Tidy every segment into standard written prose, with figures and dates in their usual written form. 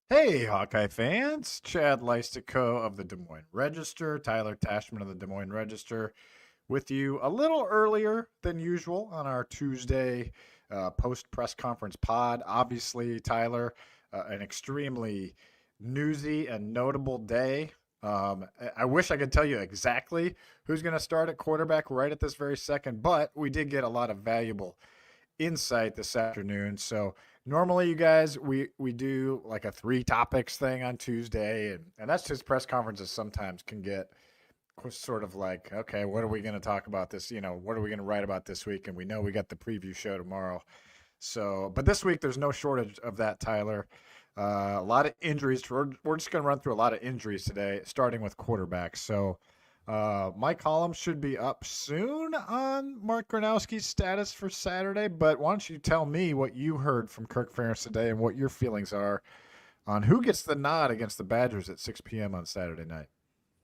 Hey, Hawkeye fans. Chad Leistikow of the Des Moines Register, Tyler Tachman of the Des Moines Register, with you a little earlier than usual on our Tuesday post press conference pod. Obviously, Tyler, an extremely newsy and notable day. I wish I could tell you exactly who's going to start at quarterback right at this very second, but we did get a lot of valuable insight this afternoon. So normally, you guys, we do like a three topics thing on Tuesday, and that's just press conferences sometimes can get sort of like, okay, what are we going to talk about this? What are we going to write about this week? And we know we got the preview show tomorrow. So, but this week there's no shortage of that, Tyler. A lot of injuries. We're just going to run through a lot of injuries today, starting with quarterbacks. So, my column should be up soon on Mark Gronowski's status for Saturday, but why don't you tell me what you heard from Kirk Ferentz today and what your feelings are on who gets the nod against the Badgers at 6 p.m. on Saturday night?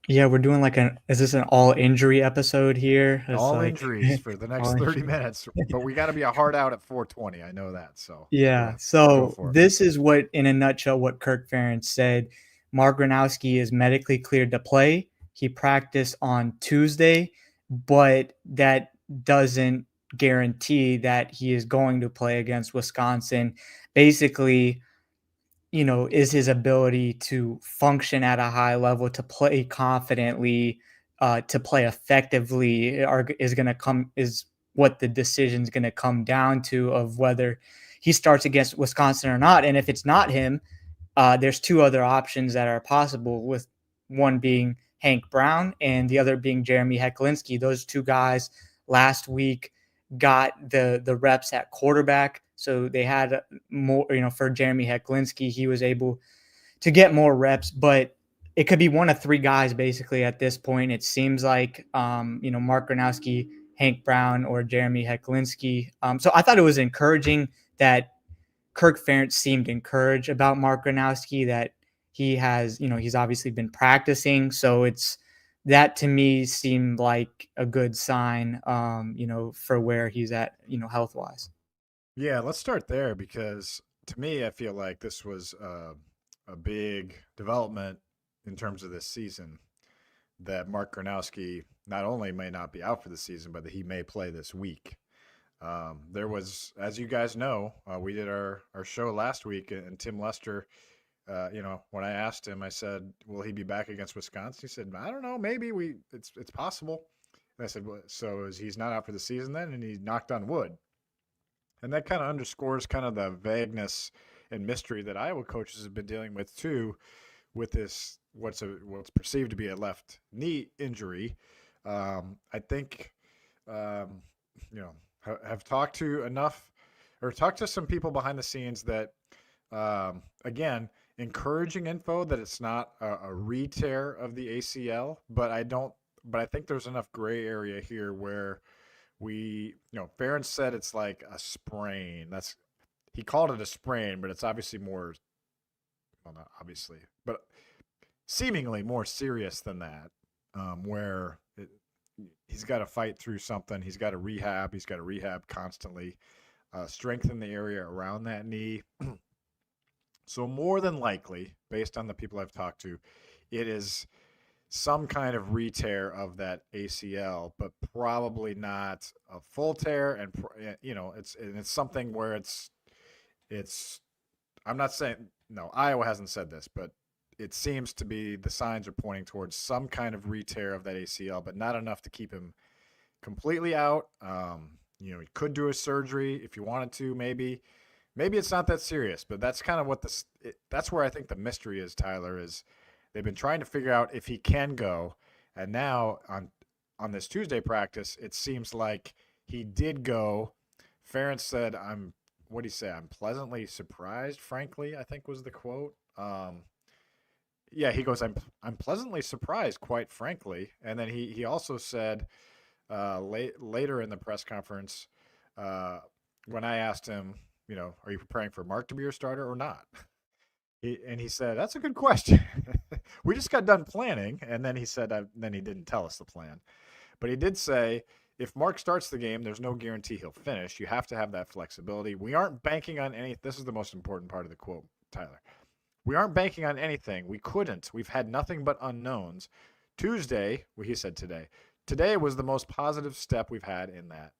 Yeah, we're doing is this an all injury episode here? It's All like injuries for the all next 30 injury. minutes, but we got to be a hard out at 4:20. I know that. So go Yeah. ahead. Go So for it. this is what, in a nutshell, what Kirk Ferentz said. Mark Gronowski is medically cleared to play. He practiced on Tuesday, but that doesn't guarantee that he is going to play against Wisconsin. Basically, is his ability to function at a high level, to play confidently, to play effectively, is what the decision is going to come down to of whether he starts against Wisconsin or not. And if it's not him, there's two other options that are possible, with one being Hank Brown and the other being Jeremy Hecklinski. Those two guys last week got the reps at quarterback. So they had more, for Jeremy Hecklinski, he was able to get more reps, but it could be one of three guys basically at this point. It seems like, Mark Gronowski, Hank Brown, or Jeremy Hecklinski. So I thought it was encouraging that Kirk Ferentz seemed encouraged about Mark Gronowski, that he's obviously been practicing. So that to me seemed like a good sign, for where he's at, health wise. Yeah, let's start there because to me, I feel like this was a big development in terms of this season that Mark Gronowski not only may not be out for the season, but that he may play this week. There was, as you guys know, we did our show last week, and Tim Lester, when I asked him, I said, "Will he be back against Wisconsin?" He said, "I don't know, maybe it's possible." And I said, well, "So he's not out for the season then?" And he knocked on wood, and that kind of underscores kind of the vagueness and mystery that Iowa coaches have been dealing with too, with this what's perceived to be a left knee injury. I think um, have talked to enough or talked to some people behind the scenes that again encouraging info that it's not a re-tear of the ACL, but I think there's enough gray area here where Ferentz said it's like a sprain. He called it a sprain, but it's obviously more, well, not obviously, but seemingly more serious than that, where he's got to fight through something. He's got to rehab. He's got to rehab constantly, strengthen the area around that knee. So more than likely, based on the people I've talked to, it is some kind of re-tear of that ACL, but probably not a full tear. And it's something where it's. I'm not saying no. Iowa hasn't said this, but it seems to be the signs are pointing towards some kind of re-tear of that ACL, but not enough to keep him completely out. He could do a surgery if you wanted to, maybe. Maybe it's not that serious, but that's kind of what that's where I think the mystery is, Tyler, is they've been trying to figure out if he can go. And now on this Tuesday practice, it seems like he did go. Ferentz said, what do you say? I'm pleasantly surprised, frankly, I think was the quote. Yeah, he goes, I'm pleasantly surprised, quite frankly. And then he also said later in the press conference, when I asked him, are you preparing for Mark to be your starter or not? He said, that's a good question. We just got done planning. And then he said, then he didn't tell us the plan. But he did say, if Mark starts the game, there's no guarantee he'll finish. You have to have that flexibility. We aren't banking on any. This is the most important part of the quote, Tyler. We aren't banking on anything. We couldn't. We've had nothing but unknowns. Tuesday, well, he said today. Today was the most positive step we've had in that.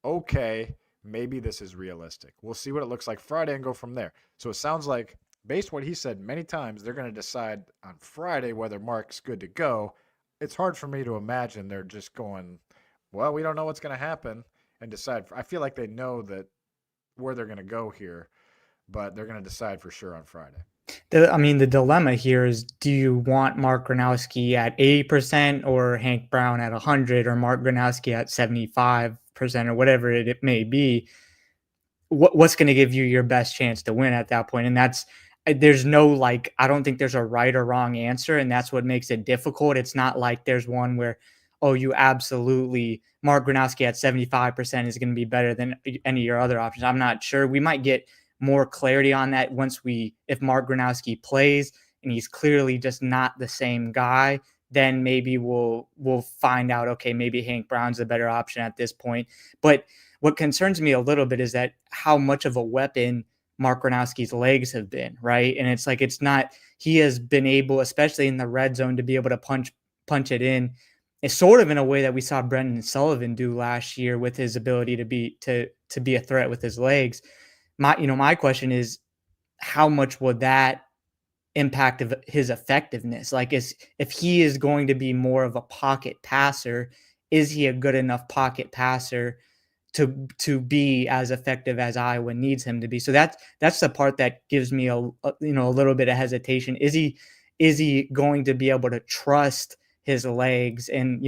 Okay, maybe this is realistic. We'll see what it looks like Friday and go from there. So it sounds like, based on what he said many times, they're going to decide on Friday whether Mark's good to go. It's hard for me to imagine they're just going, well, we don't know what's going to happen and decide. I feel like they know that where they're going to go here, but they're going to decide for sure on Friday. The dilemma here is, do you want Mark Gronowski at 80% or Hank Brown at 100 or Mark Gronowski at 75% or whatever it may be? What's going to give you your best chance to win at that point? And there's no, I don't think there's a right or wrong answer, and that's what makes it difficult. It's not like there's one where, oh, you absolutely, Mark Gronowski at 75% is going to be better than any of your other options. I'm not sure. We might get more clarity on that if Mark Gronowski plays and he's clearly just not the same guy, then maybe we'll find out, okay, maybe Hank Brown's a better option at this point. But what concerns me a little bit is that how much of a weapon Mark Gronowski's legs have been, right? And it's not, he has been able, especially in the red zone, to be able to punch it in. It's sort of in a way that we saw Brendan Sullivan do last year with his ability to be a threat with his legs. My question is, how much would that impact of his effectiveness? If he is going to be more of a pocket passer, is he a good enough pocket passer to be as effective as Iowa needs him to be? So that's the part that gives me a little bit of hesitation. Is he going to be able to trust his legs? And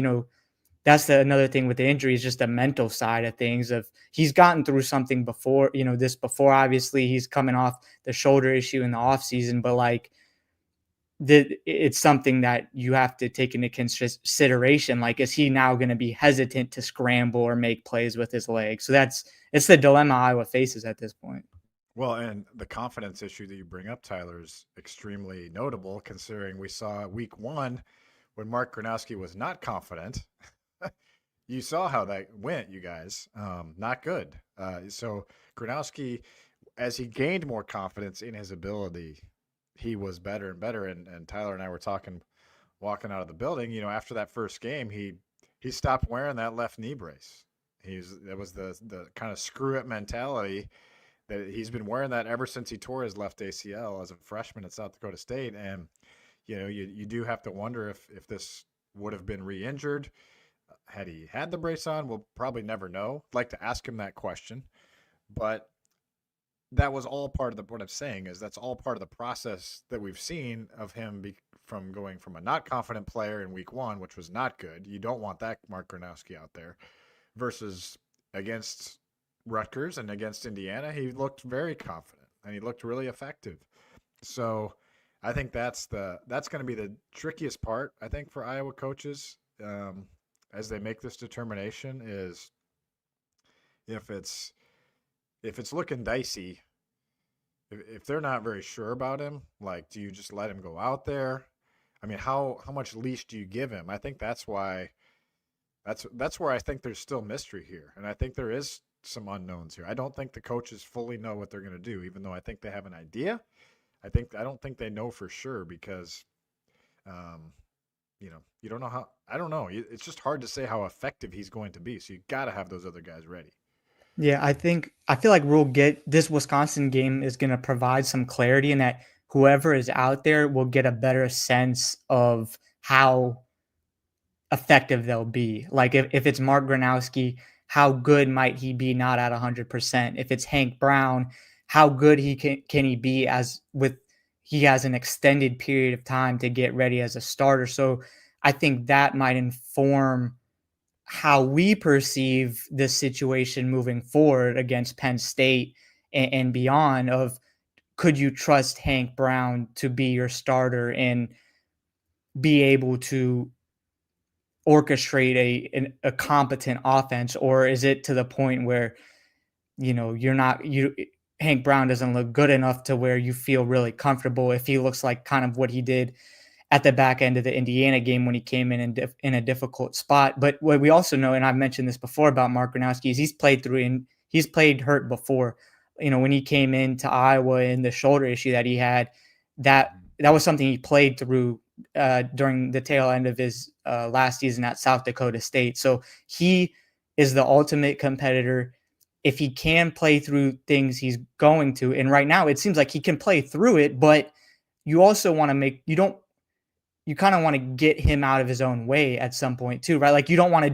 that's another thing with the injury, is just the mental side of things. Of he's gotten through something before, before. Obviously, he's coming off the shoulder issue in the offseason, but it's something that you have to take into consideration. Is he now going to be hesitant to scramble or make plays with his legs? So it's the dilemma Iowa faces at this point. Well, and the confidence issue that you bring up, Tyler, is extremely notable, considering we saw week 1 when Mark Gronowski was not confident. You saw how that went, you guys. Not good. So Gronowski, as he gained more confidence in his ability, he was better and better. And Tyler and I were talking, walking out of the building. After that first game, he stopped wearing that left knee brace. That was the kind of screw it mentality that he's been wearing that ever since he tore his left ACL as a freshman at South Dakota State. And you do have to wonder if this would have been re-injured. Had he had the brace on, we'll probably never know. I'd like to ask him that question. But that was all part of what I'm saying is that's all part of the process that we've seen of him from going from a not confident player in week 1, which was not good. You don't want that Mark Gronowski out there, versus against Rutgers and against Indiana. He looked very confident and he looked really effective. So I think that's going to be the trickiest part, I think, for Iowa coaches as they make this determination, is if it's looking dicey, if they're not very sure about him, do you just let him go out there? I mean, how much leash do you give him? I think that's why that's where I think there's still mystery here, and I think there is some unknowns here. I don't think the coaches fully know what they're going to do, even though I think they have an idea. I don't think they know for sure because you don't know how. I don't know. It's just hard to say how effective he's going to be. So you got to have those other guys ready. Yeah, I feel like we'll get this Wisconsin game is going to provide some clarity in that whoever is out there will get a better sense of how effective they'll be. If it's Mark Gronowski, how good might he be not at 100%? If it's Hank Brown, how good can he be he has an extended period of time to get ready as a starter. So I think that might inform how we perceive this situation moving forward against Penn State and beyond. Of, could you trust Hank Brown to be your starter and be able to orchestrate a competent offense? Or is it to the point where, Hank Brown doesn't look good enough to where you feel really comfortable if he looks like kind of what he did at the back end of the Indiana game when he came in a difficult spot? But what we also know, and I've mentioned this before about Mark Gronowski, is he's played hurt before. When he came into Iowa and the shoulder issue that he had, that was something he played through during the tail end of his last season at South Dakota State. So he is the ultimate competitor. If he can play through things, he's going to. And right now, it seems like he can play through it, but you also want to make you kind of want to get him out of his own way at some point too, right? Like you don't want to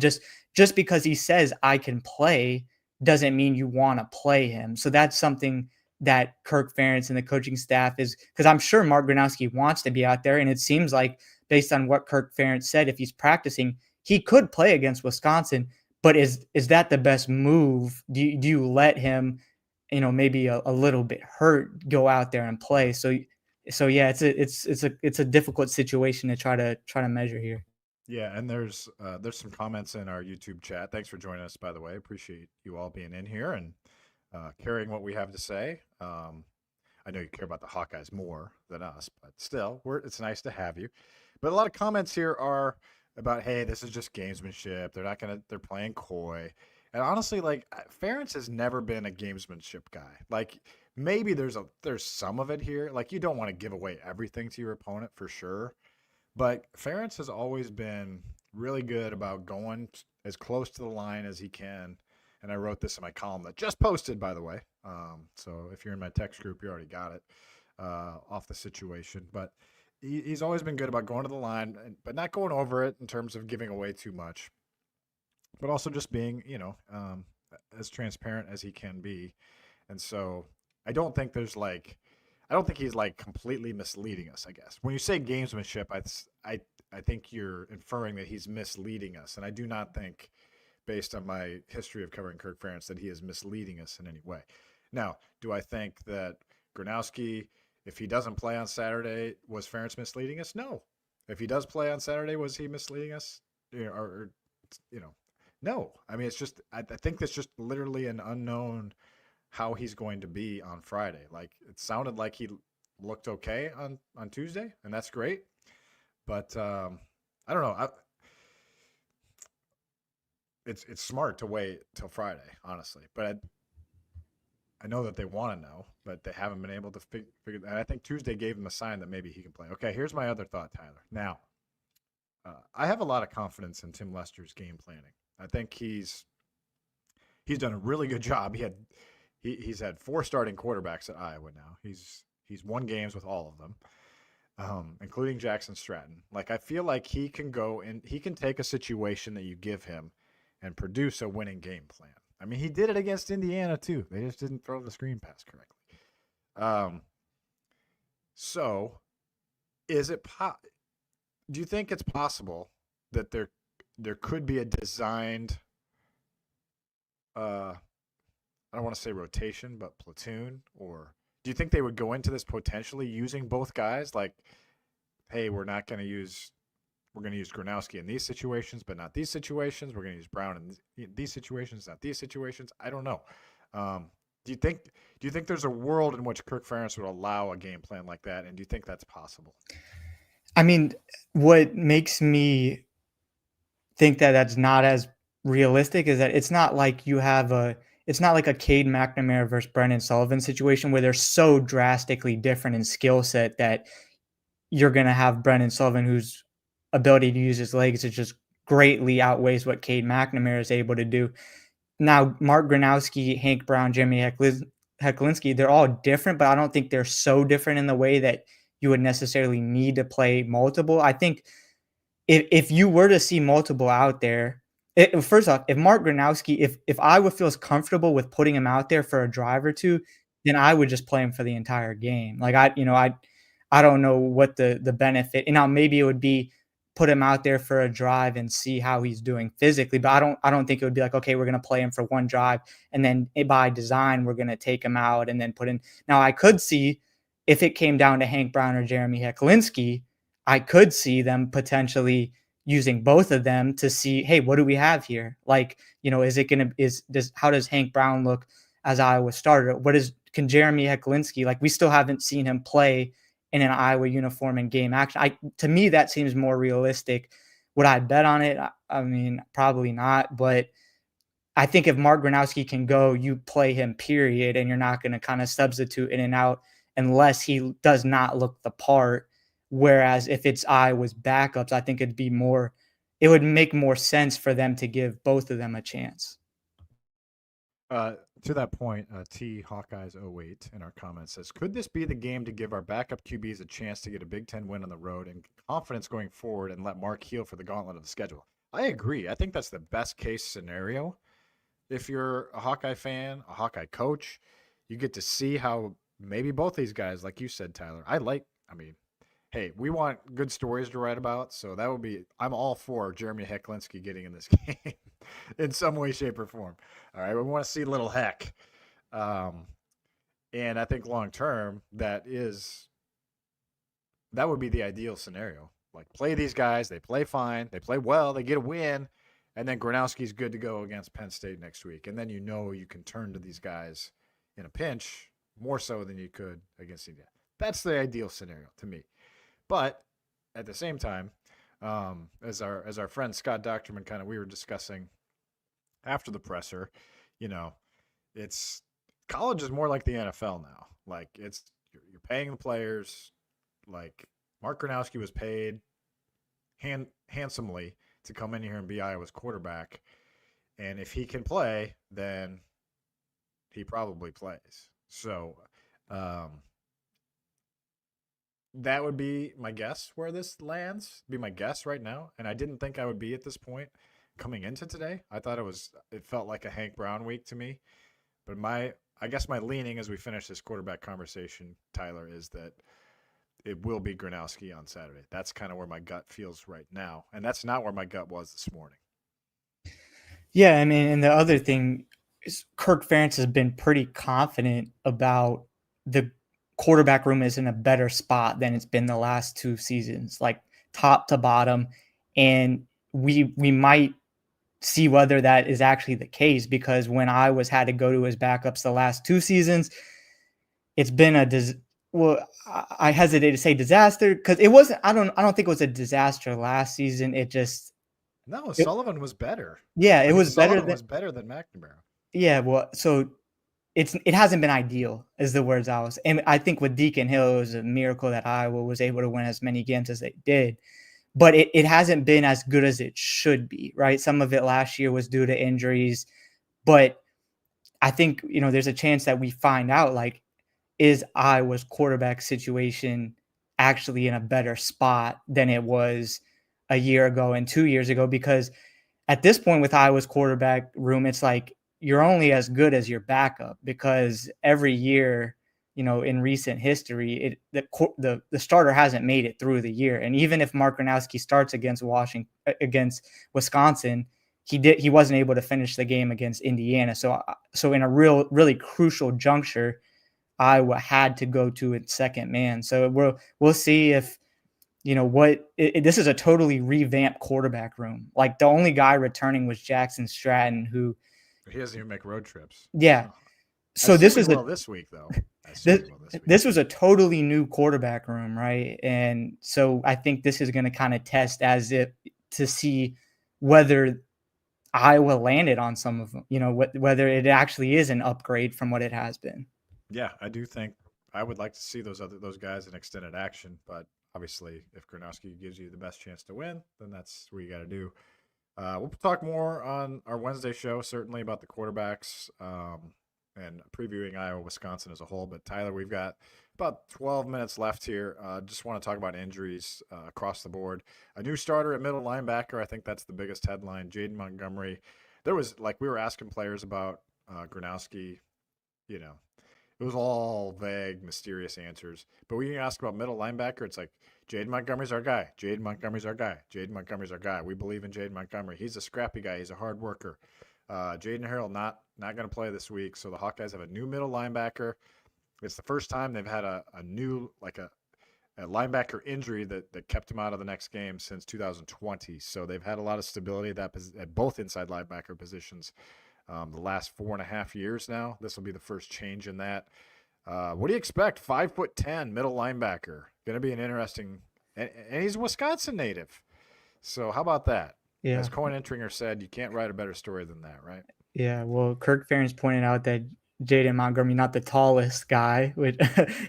just because he says I can play doesn't mean you want to play him. So that's something that Kirk Ferentz and the coaching staff is, because I'm sure Mark Gronowski wants to be out there, and it seems like based on what Kirk Ferentz said, if he's practicing, he could play against Wisconsin. But is that the best move? Do you let him, maybe a little bit hurt, go out there and play? So yeah, it's a difficult situation to try to measure here. Yeah, and there's some comments in our YouTube chat. Thanks for joining us, by the way. Appreciate you all being in here and carrying what we have to say. I know you care about the Hawkeyes more than us, but still, it's nice to have you. But a lot of comments here are about, hey, this is just gamesmanship. They're playing coy. And honestly, like Ferentz has never been a gamesmanship guy. Like maybe there's some of it here. Like you don't want to give away everything to your opponent for sure. But Ferentz has always been really good about going as close to the line as he can. And I wrote this in my column that just posted, by the way. So if you're in my text group, you already got it off the situation. But he's always been good about going to the line, but not going over it in terms of giving away too much. But also just being, as transparent as he can be. And so I don't think he's like completely misleading us, I guess. When you say gamesmanship, I think you're inferring that he's misleading us. And I do not think, based on my history of covering Kirk Ferentz, that he is misleading us in any way. Now, do I think that Gronowski, if he doesn't play on Saturday, was Ferentz misleading us? No. If he does play on Saturday, was he misleading us? No. I mean, it's just I think that's just literally an unknown how he's going to be on Friday. Like it sounded like he looked okay on Tuesday, and that's great. But I don't know. It's smart to wait till Friday, honestly. But I know that they want to know, but they haven't been able to figure. And I think Tuesday gave him a sign that maybe he can play. Okay, here's my other thought, Tyler. Now, I have a lot of confidence in Tim Lester's game planning. I think he's done a really good job. He's had 4 starting quarterbacks at Iowa now. He's won games with all of them, including Jackson Stratton. Like I feel like he can go and he can take a situation that you give him and produce a winning game plan. I mean, he did it against Indiana too. They just didn't throw the screen pass correctly. So is it do you think it's possible that there could be a designed I don't want to say rotation, but platoon? Or do you think they would go into this potentially using both guys? Like, hey, we're going to use Gronowski in these situations, but not these situations. We're going to use Brown in these situations, not these situations. I don't know. Do you think there's a world in which Kirk Ferentz would allow a game plan like that? And do you think that's possible? I mean, what makes me think that that's not as realistic is that it's not like it's not like a Cade McNamara versus Brendan Sullivan situation where they're so drastically different in skill set that you're going to have Brendan Sullivan, whose ability to use his legs is just greatly outweighs what Cade McNamara is able to do. Now, Mark Gronowski, Hank Brown, Jeremy Hecklinski, they're all different, but I don't think they're so different in the way that you would necessarily need to play multiple. I think if you were to see multiple out there, first off, if Mark Gronowski, if Iowa feels comfortable with putting him out there for a drive or two, then I would just play him for the entire game. Like I don't know what the benefit. And now maybe it would be put him out there for a drive and see how he's doing physically. But I don't think it would be like, okay, we're going to play him for one drive and then by design we're going to take him out and then put in. Now I could see if it came down to Hank Brown or Jeremy Hecklinski, I could see them potentially using both of them to see, hey, what do we have here? Like, how does Hank Brown look as Iowa starter? Can Jeremy Hecklinski, like we still haven't seen him play in an Iowa uniform in game action. To me, that seems more realistic. Would I bet on it? I mean, probably not, but I think if Mark Gronowski can go, you play him, period, and you're not going to kind of substitute in and out unless he does not look the part. Whereas if it's Iowa's backups, I think it would make more sense for them to give both of them a chance. To that point, T Hawkeyes 08 in our comments says, could this be the game to give our backup QBs a chance to get a Big Ten win on the road and confidence going forward and let Mark heal for the gauntlet of the schedule? I agree. I think that's the best case scenario. If you're a Hawkeye fan, a Hawkeye coach, you get to see how maybe both these guys, like you said, Tyler, hey, we want good stories to write about, so that would be – I'm all for Jeremy Hecklinski getting in this game in some way, shape, or form. All right, we want to see little Heck. And I think long-term, that would be the ideal scenario. Like, play these guys, they play fine, they play well, they get a win, and then Gronowski's good to go against Penn State next week. And then you can turn to these guys in a pinch more so than you could against India. That's the ideal scenario to me. But at the same time, as our friend Scott Docterman we were discussing after the presser, it's college is more like the NFL now. Like you're paying the players. Like Mark Gronowski was paid handsomely to come in here and be Iowa's quarterback, and if he can play, then he probably plays. So. That would be my guess where this lands. Be my guess right now, and I didn't think I would be at this point coming into today. I thought it felt like a Hank Brown week to me, but I guess my leaning as we finish this quarterback conversation, Tyler, is that it will be Gronowski on Saturday. That's kind of where my gut feels right now, and that's not where my gut was this morning. Yeah, I mean, and the other thing is Kirk Ferentz has been pretty confident about the quarterback room is in a better spot than it's been the last two seasons, like top to bottom. And we might see whether that is actually the case, because when Iowa's had to go to his backups the last two seasons, it's been I hesitate to say disaster, because it wasn't. I don't think it was a disaster last season. Sullivan was better. Yeah, it was better than McNamara. Yeah, well, so it hasn't been ideal, is the words I was. And I think with Deacon Hill, it was a miracle that Iowa was able to win as many games as they did. But it hasn't been as good as it should be, right? Some of it last year was due to injuries. But I think, there's a chance that we find out, like, is Iowa's quarterback situation actually in a better spot than it was a year ago and 2 years ago? Because at this point with Iowa's quarterback room, it's like, you're only as good as your backup, because every year, in recent history, the starter hasn't made it through the year. And even if Mark Gronowski starts against Wisconsin, he wasn't able to finish the game against Indiana. So in a really crucial juncture, Iowa had to go to its second man. So we'll see if this is a totally revamped quarterback room. Like, the only guy returning was Jackson Stratton, who. He doesn't even make road trips. Yeah. So this was this week, though. This was a totally new quarterback room, right? And so I think this is going to kind of test to see whether Iowa landed on some of them, whether it actually is an upgrade from what it has been. Yeah, I do think I would like to see those guys in extended action, but obviously if Gronowski gives you the best chance to win, then that's what you got to do. We'll talk more on our Wednesday show, certainly about the quarterbacks and previewing Iowa-Wisconsin as a whole. But, Tyler, we've got about 12 minutes left here. Just want to talk about injuries across the board. A new starter at middle linebacker, I think that's the biggest headline, Jaden Montgomery. There was, we were asking players about Gronowski, it was all vague, mysterious answers. But when you ask about middle linebacker, it's like, Jaden Montgomery's our guy. Jaden Montgomery's our guy. Jaden Montgomery's our guy. We believe in Jaden Montgomery. He's a scrappy guy. He's a hard worker. Jaden Harrell not going to play this week, so the Hawkeyes have a new middle linebacker. It's the first time they've had a new, a linebacker injury that kept him out of the next game since 2020. So they've had a lot of stability at both inside linebacker positions the last 4.5 years now. This will be the first change in that. What do you expect? 5'10" middle linebacker. Going to be an interesting, and he's a Wisconsin native. So how about that? Yeah. As Cohen Entringer said, you can't write a better story than that, right? Yeah. Well, Kirk Ferentz pointed out that Jaden Montgomery, not the tallest guy, which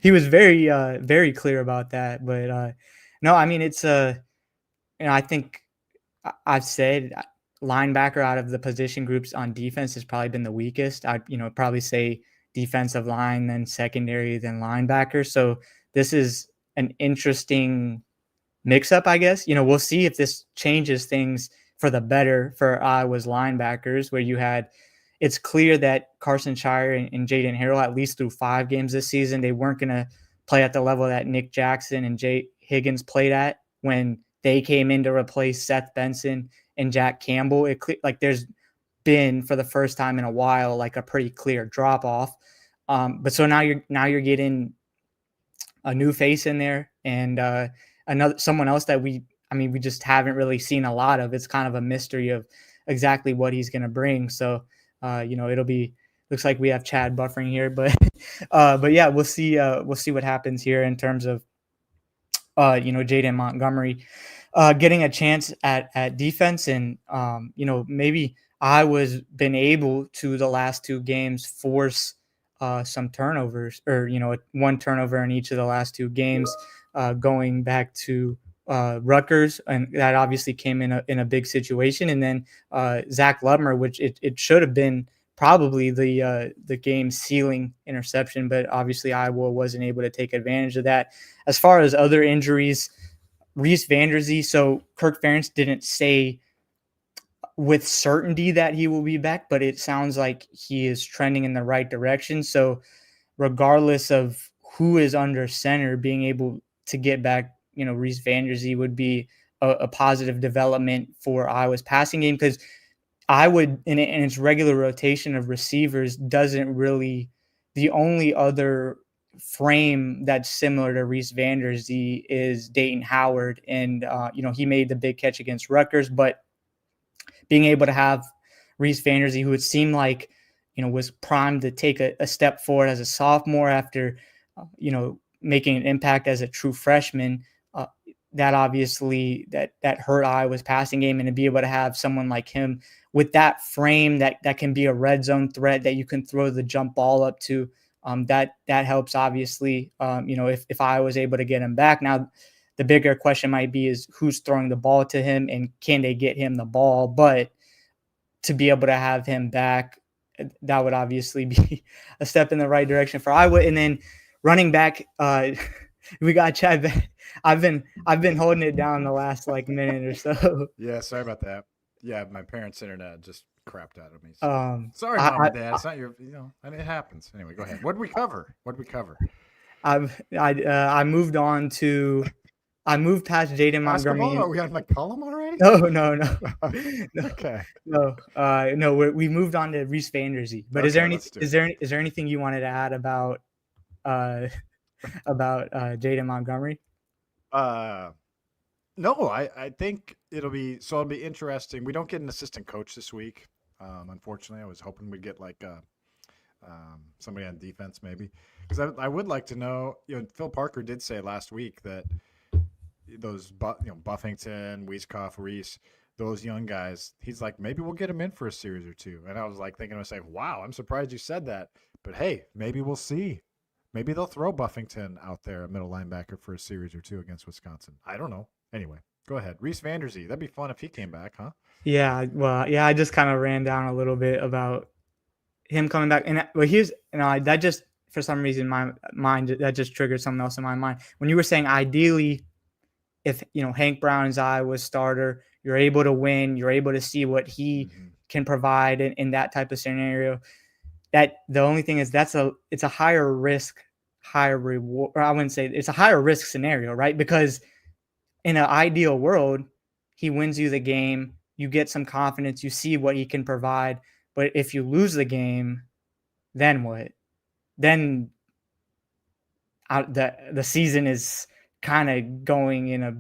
he was very clear about that. But no, I mean it's I think I've said linebacker out of the position groups on defense has probably been the weakest. I'd probably say defensive line, then secondary, then linebacker. So this is an interesting mix up, I guess. We'll see if this changes things for the better for Iowa's linebackers, where it's clear that Carson Shire and Jaden Harrell, at least through 5 games this season, they weren't going to play at the level that Nick Jackson and Jay Higgins played at when they came in to replace Seth Benson and Jack Campbell. There's been, for the first time in a while, like a pretty clear drop off. But so now you're getting a new face in there, and someone else that we just haven't really seen a lot of. It's kind of a mystery of exactly what he's going to bring. So, looks like we have Chad buffering here, but yeah, we'll see what happens here in terms of, Jaden Montgomery, getting a chance at defense. And, maybe Iowa's been able to, the last 2 games, force some turnovers, or, one turnover in each of the last 2 games, going back to Rutgers, and that obviously came in a big situation. And then Zach Lubmer, which it should have been probably the game sealing interception, but obviously Iowa wasn't able to take advantage of that. As far as other injuries, Reese Vanderzee, so Kirk Ferentz didn't say with certainty that he will be back, but it sounds like he is trending in the right direction. So regardless of who is under center, being able to get back, Reese Vanderzee would be a positive development for Iowa's passing game, because Iowa in its regular rotation of receivers doesn't really, the only other frame that's similar to Reese Vanderzee is Dayton Howard. And, he made the big catch against Rutgers, but being able to have Reese Vanderzee, who it seemed like, was primed to take a step forward as a sophomore after, making an impact as a true freshman, that obviously that hurt Iowa's passing game. And to be able to have someone like him with that frame that can be a red zone threat that you can throw the jump ball up to, that helps obviously, if I was able to get him back. Now, the bigger question might be is who's throwing the ball to him and can they get him the ball? But to be able to have him back, that would obviously be a step in the right direction for Iowa. And then running back, we got Chad. I've been holding it down the last minute or so. Yeah, sorry about that. Yeah, my parents' internet just crapped out of me. So. Sorry, Mom and Dad. It's not your, it happens. Anyway, go ahead. What did we cover? I moved on to. I moved past Jaden Montgomery. Are we on McCollum already? No. Okay. No. We moved on to Reese Vanderzee. But is there anything you wanted to add about Jaden Montgomery? No, I think it'll be interesting. We don't get an assistant coach this week. Unfortunately, I was hoping we'd get somebody on defense maybe, because I would like to know. Phil Parker did say last week that those Buffington, Leistikow, Reese, those young guys, he's like, maybe we'll get them in for a series or 2. And I was thinking to myself, wow, I'm surprised you said that. But hey, maybe we'll see. Maybe they'll throw Buffington out there, a middle linebacker, for a series or 2 against Wisconsin. I don't know. Anyway, go ahead. Reese Vanderzee. That'd be fun if he came back, huh? Yeah. Well, yeah, I just kind of ran down a little bit about him coming back. And that just, for some reason, my mind, that just triggered something else in my mind. When you were saying ideally, if, Hank Brown's Iowa's starter, you're able to win, you're able to see what he can provide in that type of scenario. That the only thing is it's a higher risk, higher reward, or I wouldn't say it's a higher risk scenario, right? Because in an ideal world, he wins you the game, you get some confidence, you see what he can provide. But if you lose the game, then what? Then the season is kind of going in a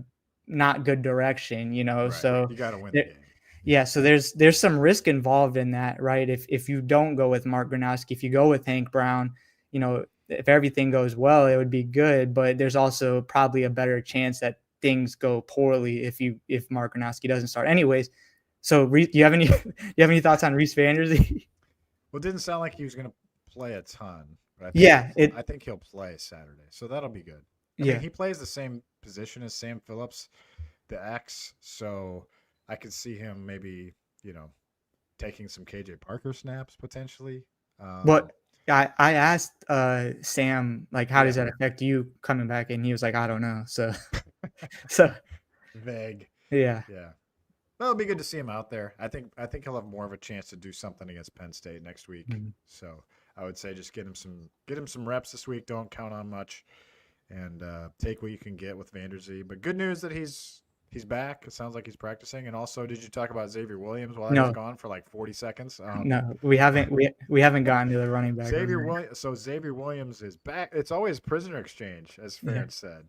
not good direction, Right. So you got to win the game. Yeah, so there's some risk involved in that, right? If you don't go with Mark Gronowski, if you go with Hank Brown, if everything goes well, it would be good. But there's also probably a better chance that things go poorly if Mark Gronowski doesn't start. Anyways, so you have any thoughts on Reese Vanderzee? Well, it didn't sound like he was going to play a ton. But Yeah, I think he'll play Saturday, so that'll be good. I mean, yeah. he plays the same position as Sam Phillips, the X, so I could see him maybe taking some KJ Parker snaps potentially. What I asked Sam, like, how does Yeah, that affect you coming back? And he was like, I don't know. So so vague. yeah. Yeah. Well, it'll be good to see him out there. I think he'll have more of a chance to do something against Penn State next week. Mhm. So I would say just get him some reps this week. Don't count on much, and take what you can get with Vanderzee. But good news that he's back. It sounds like he's practicing. And also, did you talk about Xavier Williams while I was No, gone for like 40 seconds? no, we haven't gotten to the running back room yet. Xavier Williams is back. It's always prisoner exchange, as Yeah. Ferentz said.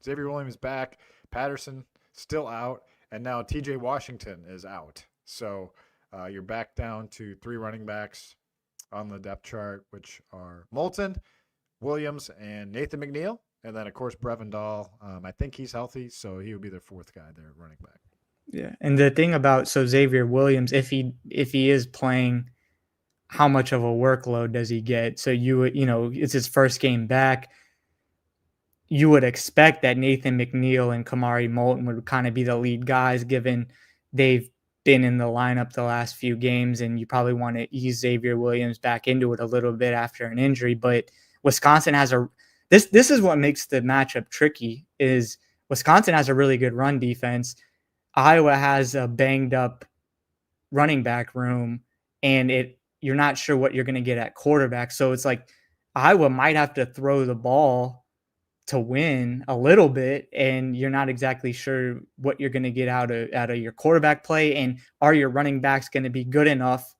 Xavier Williams back. Patterson still out, and now T.J. Washington is out. So you're back down to 3 running backs on the depth chart, which are Moulton, Williams, and Nathan McNeil. And then, of course, Brevin Dahl. I think he's healthy, so he would be their 4th guy there, running back. Yeah. And the thing about Xavier Williams, if he is playing, how much of a workload does he get? So it's his first game back. You would expect that Nathan McNeil and Kamari Moulton would kind of be the lead guys, given they've been in the lineup the last few games, and you probably want to ease Xavier Williams back into it a little bit after an injury. But Wisconsin has this is what makes the matchup tricky. Is Wisconsin has a really good run defense. Iowa has a banged up running back room, and you're not sure what you're going to get at quarterback. So it's like Iowa might have to throw the ball to win a little bit, and you're not exactly sure what you're going to get out of your quarterback play, and are your running backs going to be good enough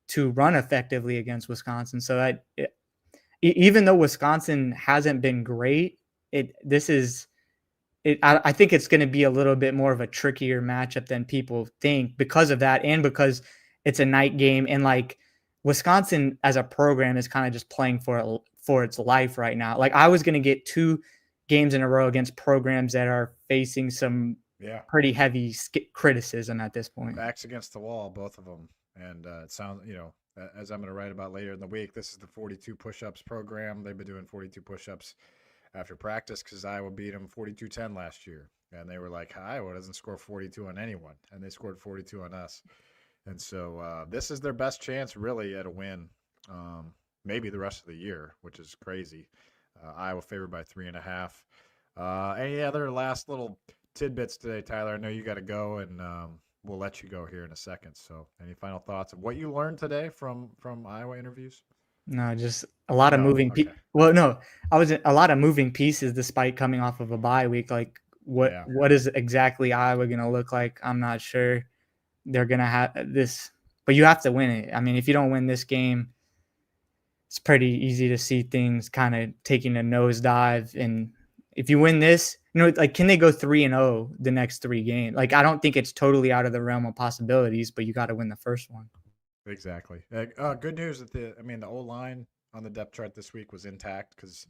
to run effectively against Wisconsin? So even though Wisconsin hasn't been great, I think it's going to be a little bit more of a trickier matchup than people think because of that, and because it's a night game, and like Wisconsin as a program is kind of just playing for its life right now. Like I was going to get 2 games in a row against programs that are facing some pretty heavy criticism at this point. Backs against the wall, both of them. And it sounds, as I'm going to write about later in the week, this is the 42 push-ups program. They've been doing 42 push-ups after practice because Iowa beat them 42-10 last year. And they were like, Iowa doesn't score 42 on anyone. And they scored 42 on us. And so this is their best chance really at a win, maybe the rest of the year, which is crazy. Iowa favored by 3.5. Any other last little tidbits today, Tyler? I know you got to go, and we'll let you go here in a second. So any final thoughts of what you learned today from Iowa interviews? No, just a lot of moving okay. Well, no, I was a lot of moving pieces despite coming off of a bye week. Like what is exactly Iowa going to look like? I'm not sure. They're going to have this, but you have to win it. I mean, if you don't win this game, it's pretty easy to see things kind of taking a nosedive. And if you win this, like, can they go 3-0 the next 3 games? Like, I don't think it's totally out of the realm of possibilities, but you got to win the first one. Exactly. Good news that the O-line on the depth chart this week was intact because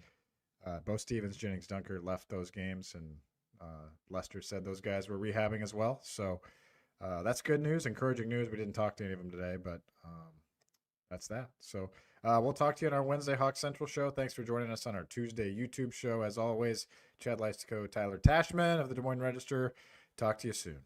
Bo Stevens, Jennings Dunker left those games, and Lester said those guys were rehabbing as well. So that's good news, encouraging news. We didn't talk to any of them today, but that's that. So we'll talk to you on our Wednesday Hawk Central show. Thanks for joining us on our Tuesday YouTube show. As always, Chad Leistikow, Tyler Tachman of the Des Moines Register. Talk to you soon.